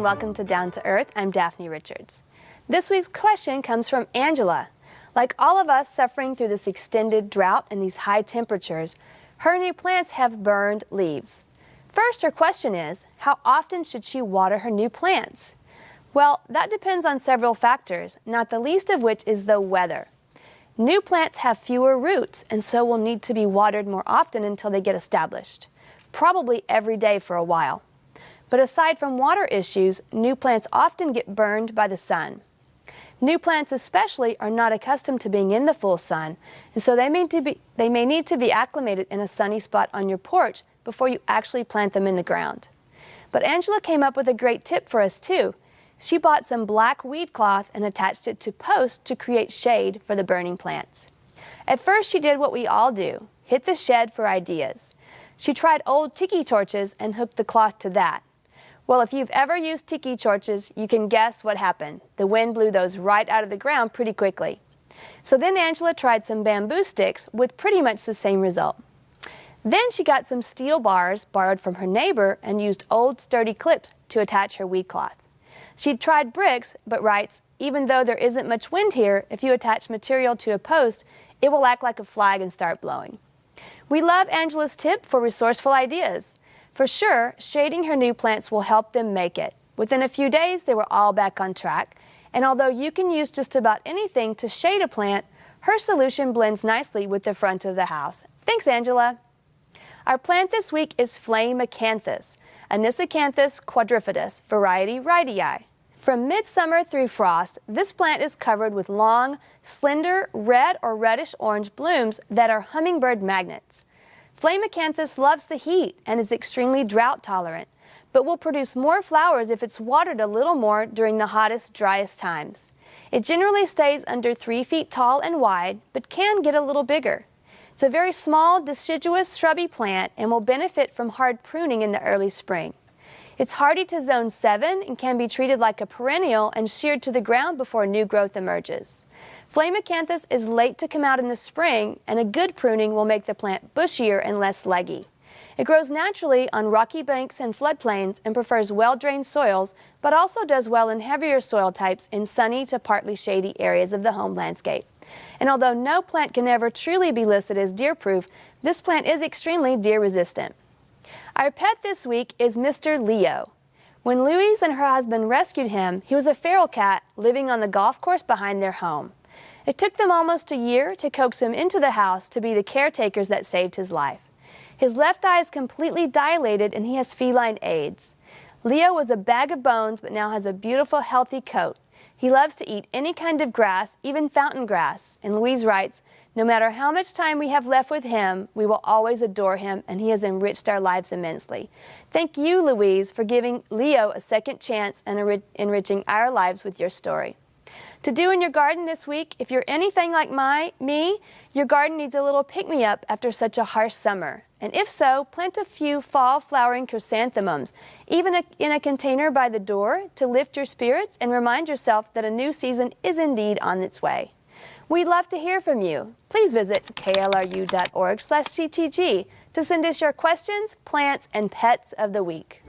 welcome to Down to Earth. I'm Daphne Richards. This week's question comes from Angela. Like all of us suffering through this extended drought and these high temperatures, her new plants have burned leaves. First, her question is, how often should she water her new plants? Well, that depends on several factors, not the least of which is the weather. New plants have fewer roots and so will need to be watered more often until they get established, probably every day for a while. But aside from water issues, new plants often get burned by the sun. New plants especially are not accustomed to being in the full sun, and so they may need to be acclimated in a sunny spot on your porch before you actually plant them in the ground. But Angela came up with a great tip for us too. She bought some black weed cloth and attached it to posts to create shade for the burning plants. At first she did what we all do, hit the shed for ideas. She tried old tiki torches and hooked the cloth to that. Well, if you've ever used tiki torches, you can guess what happened. The wind blew those right out of the ground pretty quickly. So then Angela tried some bamboo sticks with pretty much the same result. Then she got some steel bars borrowed from her neighbor and used old sturdy clips to attach her weed cloth. She'd tried bricks, but writes, even though there isn't much wind here, if you attach material to a post, it will act like a flag and start blowing. We love Angela's tip for resourceful ideas. For sure, shading her new plants will help them make it. Within a few days, they were all back on track. And although you can use just about anything to shade a plant, her solution blends nicely with the front of the house. Thanks, Angela. Our plant this week is flame acanthus, acanthus quadrifatus, variety Wrightii. From midsummer through frost, this plant is covered with long, slender, red or reddish-orange blooms that are hummingbird magnets. Flame acanthus loves the heat and is extremely drought tolerant, but will produce more flowers if it's watered a little more during the hottest, driest times. It generally stays under 3 feet tall and wide, but can get a little bigger. It's a very small, deciduous, shrubby plant and will benefit from hard pruning in the early spring. It's hardy to zone 7 and can be treated like a perennial and sheared to the ground before new growth emerges. Flame acanthus is late to come out in the spring, and a good pruning will make the plant bushier and less leggy. It grows naturally on rocky banks and floodplains and prefers well-drained soils, but also does well in heavier soil types in sunny to partly shady areas of the home landscape. And although no plant can ever truly be listed as deer-proof, this plant is extremely deer-resistant. Our pet this week is Mr. Leo. When Louise and her husband rescued him, he was a feral cat living on the golf course behind their home. It took them almost a year to coax him into the house to be the caretakers that saved his life. His left eye is completely dilated and he has feline AIDS. Leo was a bag of bones but now has a beautiful, healthy coat. He loves to eat any kind of grass, even fountain grass. And Louise writes, no matter how much time we have left with him, we will always adore him, and he has enriched our lives immensely. Thank you, Louise, for giving Leo a second chance and enriching our lives with your story. To do in your garden this week, if you're anything like me, your garden needs a little pick-me-up after such a harsh summer. And if so, plant a few fall flowering chrysanthemums, even in a container by the door, to lift your spirits and remind yourself that a new season is indeed on its way. We'd love to hear from you. Please visit klru.org/ctg to send us your questions, plants, and pets of the week.